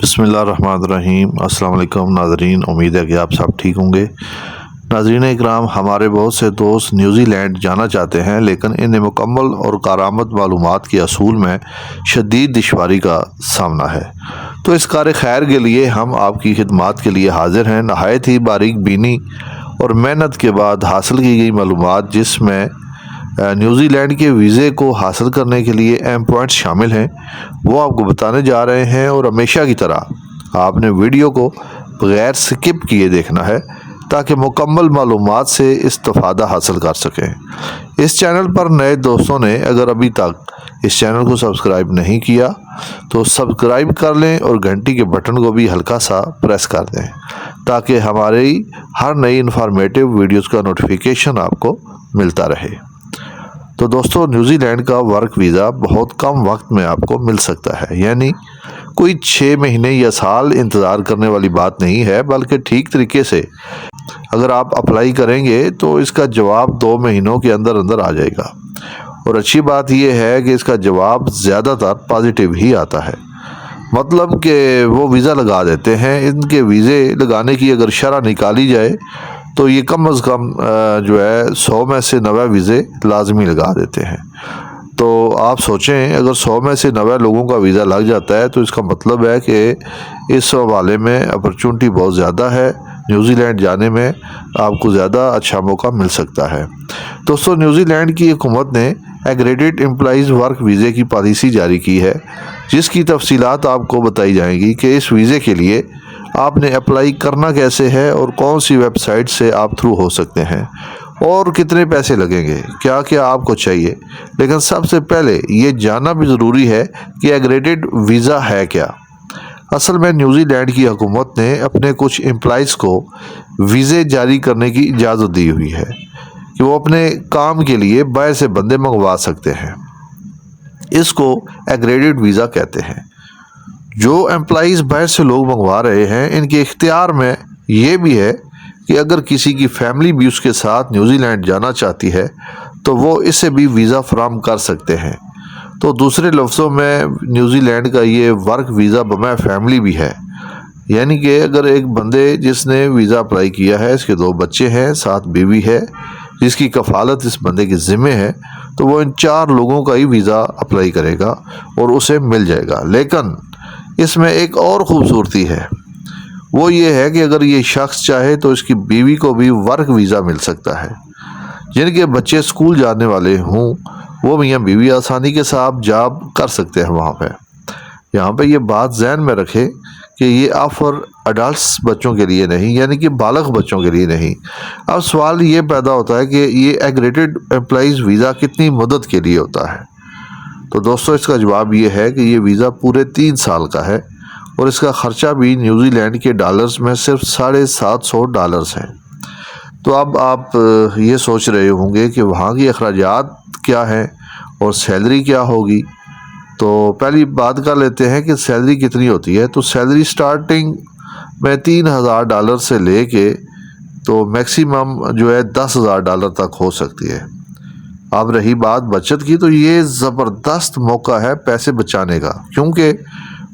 بسم اللہ الرحمن الرحیم۔ السلام علیکم ناظرین، امید ہے کہ آپ سب ٹھیک ہوں گے۔ ناظرین اکرام، ہمارے بہت سے دوست نیوزی لینڈ جانا چاہتے ہیں، لیکن انہیں مکمل اور کارآمد معلومات کے حصول میں شدید دشواری کا سامنا ہے۔ تو اس کار خیر کے لیے ہم آپ کی خدمات کے لیے حاضر ہیں۔ نہایت ہی باریک بینی اور محنت کے بعد حاصل کی گئی معلومات، جس میں نیوزی لینڈ کے ویزے کو حاصل کرنے کے لیے اہم پوائنٹس شامل ہیں، وہ آپ کو بتانے جا رہے ہیں، اور ہمیشہ کی طرح آپ نے ویڈیو کو بغیر سکپ کیے دیکھنا ہے تاکہ مکمل معلومات سے استفادہ حاصل کر سکیں۔ اس چینل پر نئے دوستوں نے اگر ابھی تک اس چینل کو سبسکرائب نہیں کیا تو سبسکرائب کر لیں اور گھنٹی کے بٹن کو بھی ہلکا سا پریس کر دیں تاکہ ہماری ہر نئی انفارمیٹیو ویڈیوز کا نوٹیفیکیشن آپ کو ملتا رہے۔ تو دوستو، نیوزی لینڈ کا ورک ویزا بہت کم وقت میں آپ کو مل سکتا ہے، یعنی کوئی 6 مہینے یا سال انتظار کرنے والی بات نہیں ہے، بلکہ ٹھیک طریقے سے اگر آپ اپلائی کریں گے تو اس کا جواب 2 مہینوں کے اندر اندر آ جائے گا۔ اور اچھی بات یہ ہے کہ اس کا جواب زیادہ تر پازیٹیو ہی آتا ہے، مطلب کہ وہ ویزا لگا دیتے ہیں۔ ان کے ویزے لگانے کی اگر شرح نکالی جائے تو یہ کم از کم 100 میں سے 90 ویزے لازمی لگا دیتے ہیں۔ تو آپ سوچیں، اگر 100 میں سے 90 لوگوں کا ویزا لگ جاتا ہے تو اس کا مطلب ہے کہ اس حوالے میں اپرچونٹی بہت زیادہ ہے، نیوزی لینڈ جانے میں آپ کو زیادہ اچھا موقع مل سکتا ہے۔ دوستو، نیوزی لینڈ کی حکومت نے ایگریڈڈ امپلائیز ورک ویزے کی پالیسی جاری کی ہے، جس کی تفصیلات آپ کو بتائی جائیں گی کہ اس ویزے کے لیے آپ نے اپلائی کرنا کیسے ہے اور کون سی ویب سائٹ سے آپ تھرو ہو سکتے ہیں اور کتنے پیسے لگیں گے، کیا کیا آپ کو چاہیے۔ لیکن سب سے پہلے یہ جاننا بھی ضروری ہے کہ ایگریڈڈ ویزا ہے کیا۔ اصل میں نیوزی لینڈ کی حکومت نے اپنے کچھ امپلائیز کو ویزے جاری کرنے کی اجازت دی ہوئی ہے کہ وہ اپنے کام کے لیے باہر سے بندے منگوا سکتے ہیں۔ اس کو ایگریڈڈ ویزا کہتے ہیں۔ جو امپلائیز باہر سے لوگ منگوا رہے ہیں، ان کے اختیار میں یہ بھی ہے کہ اگر کسی کی فیملی بھی اس کے ساتھ نیوزی لینڈ جانا چاہتی ہے تو وہ اسے بھی ویزا فراہم کر سکتے ہیں۔ تو دوسرے لفظوں میں نیوزی لینڈ کا یہ ورک ویزا بمع فیملی بھی ہے، یعنی کہ اگر ایک بندے جس نے ویزا اپلائی کیا ہے، اس کے 2 بچے ہیں، ساتھ بیوی ہے جس کی کفالت اس بندے کے ذمہ ہے، تو وہ ان 4 لوگوں کا ہی ویزا اپلائی کرے گا اور اسے مل جائے گا۔ لیکن اس میں ایک اور خوبصورتی ہے، وہ یہ ہے کہ اگر یہ شخص چاہے تو اس کی بیوی کو بھی ورک ویزا مل سکتا ہے۔ جن کے بچے اسکول جانے والے ہوں وہ میاں بیوی آسانی کے ساتھ جاب کر سکتے ہیں وہاں پہ۔ یہاں پہ یہ بات ذہن میں رکھیں کہ یہ آفر اڈلٹس بچوں کے لیے نہیں، یعنی کہ بالغ بچوں کے لیے نہیں۔ اب سوال یہ پیدا ہوتا ہے کہ یہ ایگریڈڈ امپلائیز ویزا کتنی مدت کے لیے ہوتا ہے؟ تو دوستو، اس کا جواب یہ ہے کہ یہ ویزا پورے 3 سال کا ہے، اور اس کا خرچہ بھی نیوزی لینڈ کے ڈالرز میں صرف $750 ہے۔ تو اب آپ یہ سوچ رہے ہوں گے کہ وہاں کی اخراجات کیا ہیں اور سیلری کیا ہوگی۔ تو پہلی بات کر لیتے ہیں کہ سیلری کتنی ہوتی ہے۔ تو سیلری سٹارٹنگ میں $3000 سے لے کے تو میکسیمم $10,000 تک ہو سکتی ہے۔ اب رہی بات بچت کی، تو یہ زبردست موقع ہے پیسے بچانے کا، کیونکہ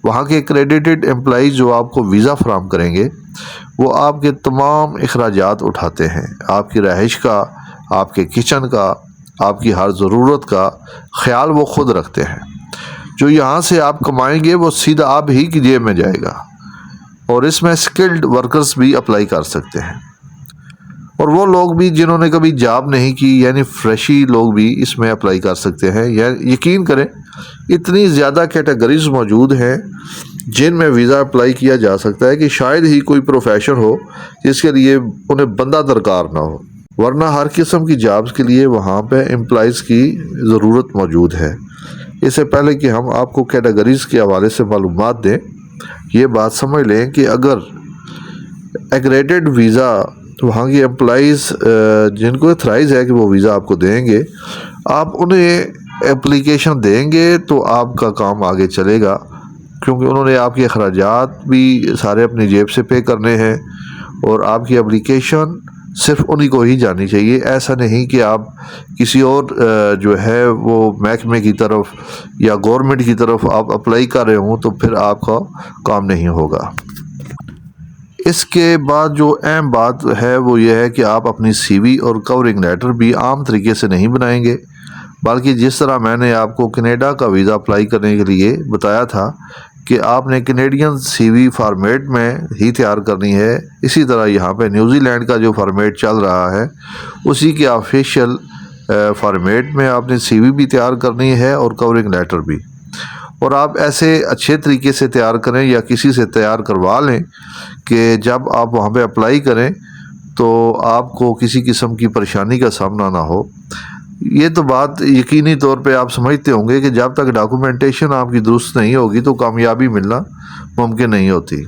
وہاں کے کریڈٹڈ امپلائیز جو آپ کو ویزا فراہم کریں گے وہ آپ کے تمام اخراجات اٹھاتے ہیں، آپ کی رہائش کا، آپ کے کچن کا، آپ کی ہر ضرورت کا خیال وہ خود رکھتے ہیں۔ جو یہاں سے آپ کمائیں گے وہ سیدھا آپ ہی کی جیب میں جائے گا، اور اس میں سکلڈ ورکرز بھی اپلائی کر سکتے ہیں، اور وہ لوگ بھی جنہوں نے کبھی جاب نہیں کی، یعنی فریشی لوگ بھی اس میں اپلائی کر سکتے ہیں۔ یقین کریں، اتنی زیادہ کیٹیگریز موجود ہیں جن میں ویزا اپلائی کیا جا سکتا ہے کہ شاید ہی کوئی پروفیشن ہو جس کے لیے انہیں بندہ درکار نہ ہو، ورنہ ہر قسم کی جابز کے لیے وہاں پہ امپلائیز کی ضرورت موجود ہے۔ اس سے پہلے کہ ہم آپ کو کیٹیگریز کے حوالے سے معلومات دیں، یہ بات سمجھ لیں کہ اگر ایگریڈڈ ویزا وہاں کی امپلائیز جن کو اتھرائز ہے کہ وہ ویزا آپ کو دیں گے، آپ انہیں اپلیکیشن دیں گے تو آپ کا کام آگے چلے گا، کیونکہ انہوں نے آپ کے اخراجات بھی سارے اپنی جیب سے پے کرنے ہیں، اور آپ کی اپلیکیشن صرف انہی کو ہی جانی چاہیے۔ ایسا نہیں کہ آپ کسی اور جو ہے وہ محکمے کی طرف یا گورنمنٹ کی طرف آپ اپلائی کر رہے ہوں تو پھر آپ کا کام نہیں ہوگا۔ اس کے بعد جو اہم بات ہے وہ یہ ہے کہ آپ اپنی سی وی اور کورنگ لیٹر بھی عام طریقے سے نہیں بنائیں گے، بلکہ جس طرح میں نے آپ کو کینیڈا کا ویزا اپلائی کرنے کے لیے بتایا تھا کہ آپ نے کینیڈین سی وی فارمیٹ میں ہی تیار کرنی ہے، اسی طرح یہاں پہ نیوزی لینڈ کا جو فارمیٹ چل رہا ہے اسی کے آفیشیل فارمیٹ میں آپ نے سی وی بھی تیار کرنی ہے اور کورنگ لیٹر بھی، اور آپ ایسے اچھے طریقے سے تیار کریں یا کسی سے تیار کروا لیں کہ جب آپ وہاں پہ اپلائی کریں تو آپ کو کسی قسم کی پریشانی کا سامنا نہ ہو۔ یہ تو بات یقینی طور پہ آپ سمجھتے ہوں گے کہ جب تک ڈاکومنٹیشن آپ کی درست نہیں ہوگی تو کامیابی ملنا ممکن نہیں ہوتی۔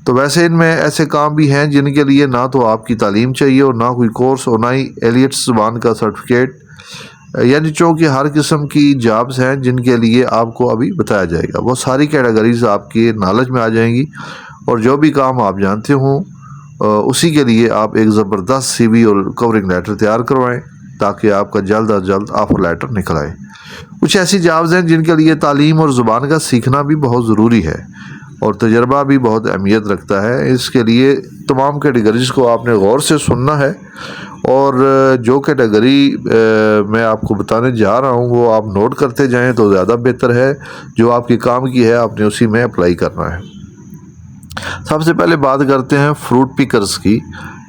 تو ویسے ان میں ایسے کام بھی ہیں جن کے لیے نہ تو آپ کی تعلیم چاہیے اور نہ کوئی کورس اور نہ ہی ایلیٹس زبان کا سرٹیفکیٹ، یعنی چونکہ ہر قسم کی جابز ہیں جن کے لیے آپ کو ابھی بتایا جائے گا، وہ ساری کیٹیگریز آپ کے نالج میں آ جائیں گی، اور جو بھی کام آپ جانتے ہوں اسی کے لیے آپ ایک زبردست سی وی اور کورنگ لیٹر تیار کروائیں تاکہ آپ کا جلد از جلد آفر لیٹر نکل آئے۔ کچھ ایسی جابز ہیں جن کے لیے تعلیم اور زبان کا سیکھنا بھی بہت ضروری ہے اور تجربہ بھی بہت اہمیت رکھتا ہے۔ اس کے لیے تمام کیٹیگریز کو آپ نے غور سے سننا ہے، اور جو کیٹیگری میں آپ کو بتانے جا رہا ہوں وہ آپ نوٹ کرتے جائیں تو زیادہ بہتر ہے۔ جو آپ کے کام کی ہے آپ نے اسی میں اپلائی کرنا ہے۔ سب سے پہلے بات کرتے ہیں فروٹ پکرز کی،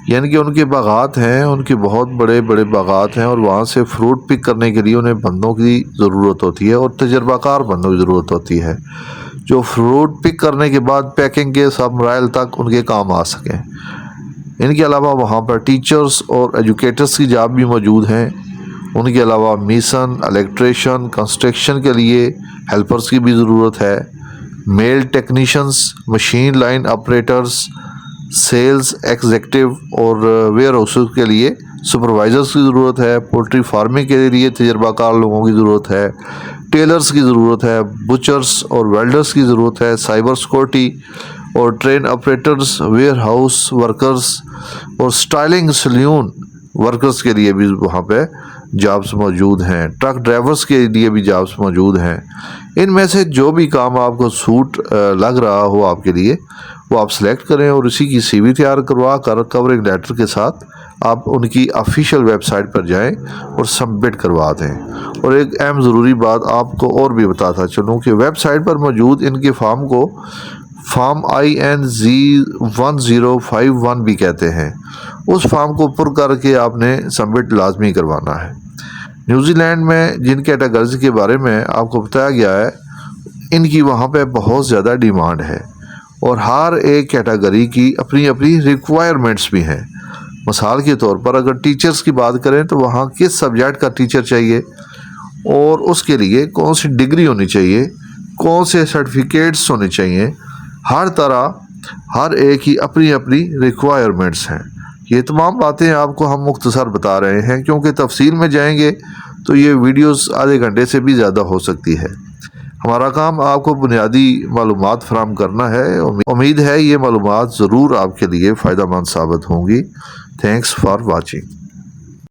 یعنی کہ ان کے باغات ہیں، ان کے بہت بڑے بڑے باغات ہیں اور وہاں سے فروٹ پک کرنے کے لیے انہیں بندوں کی ضرورت ہوتی ہے اور تجربہ کار بندوں کی ضرورت ہوتی ہے جو فروٹ پک کرنے کے بعد پیکنگ کے سب مراحل تک ان کے کام آ سکیں۔ ان کے علاوہ وہاں پر ٹیچرز اور ایجوکیٹرز کی جاب بھی موجود ہیں۔ ان کے علاوہ میسن، الیکٹریشین، کنسٹرکشن کے لیے ہیلپرز کی بھی ضرورت ہے، male technicians, machine line operators, sales executive اور ویئر ہاؤسز کے لیے سپروائزرز کی ضرورت ہے، پولٹری فارمنگ کے لیے تجربہ کار لوگوں کی ضرورت ہے، ٹیلرز کی ضرورت ہے، بچرز اور ویلڈرز کی ضرورت ہے، سائبر سیکورٹی اور train operators, where house workers اور سٹائلنگ سیلون ورکرز کے لیے بھی وہاں پہ جابز موجود ہیں، ٹرک ڈرائیورز کے لیے بھی جابز موجود ہیں۔ ان میں سے جو بھی کام آپ کو سوٹ لگ رہا ہو آپ کے لیے وہ آپ سلیکٹ کریں اور اسی کی سی وی تیار کروا کر کورنگ لیٹر کے ساتھ آپ ان کی آفیشیل ویب سائٹ پر جائیں اور سبمٹ کروا دیں۔ اور ایک اہم ضروری بات آپ کو اور بھی بتاتا چلوں کہ ویب سائٹ پر موجود ان کے فارم کو فارم INZ1051 بھی کہتے ہیں، اس فارم کو پر کر کے آپ نے سبمٹ لازمی کروانا ہے۔ نیوزی لینڈ میں جن کیٹیگریز کے بارے میں آپ کو بتایا گیا ہے ان کی وہاں پہ بہت زیادہ ڈیمانڈ ہے اور ہر ایک کیٹیگری کی اپنی اپنی ریکوائرمنٹس بھی ہیں۔ مثال کے طور پر اگر ٹیچرز کی بات کریں تو وہاں کس سبجیکٹ کا ٹیچر چاہیے اور اس کے لیے کون سی ڈگری ہونی چاہیے، کون سے سرٹیفکیٹس ہونے چاہیے، ہر طرح ہر ایک کی اپنی اپنی ریکوائرمنٹس ہیں۔ یہ تمام باتیں آپ کو ہم مختصر بتا رہے ہیں کیونکہ تفصیل میں جائیں گے تو یہ ویڈیوز آدھے گھنٹے سے بھی زیادہ ہو سکتی ہے۔ ہمارا کام آپ کو بنیادی معلومات فراہم کرنا ہے، امید ہے یہ معلومات ضرور آپ کے لیے فائدہ مند ثابت ہوں گی۔ Thanks for watching.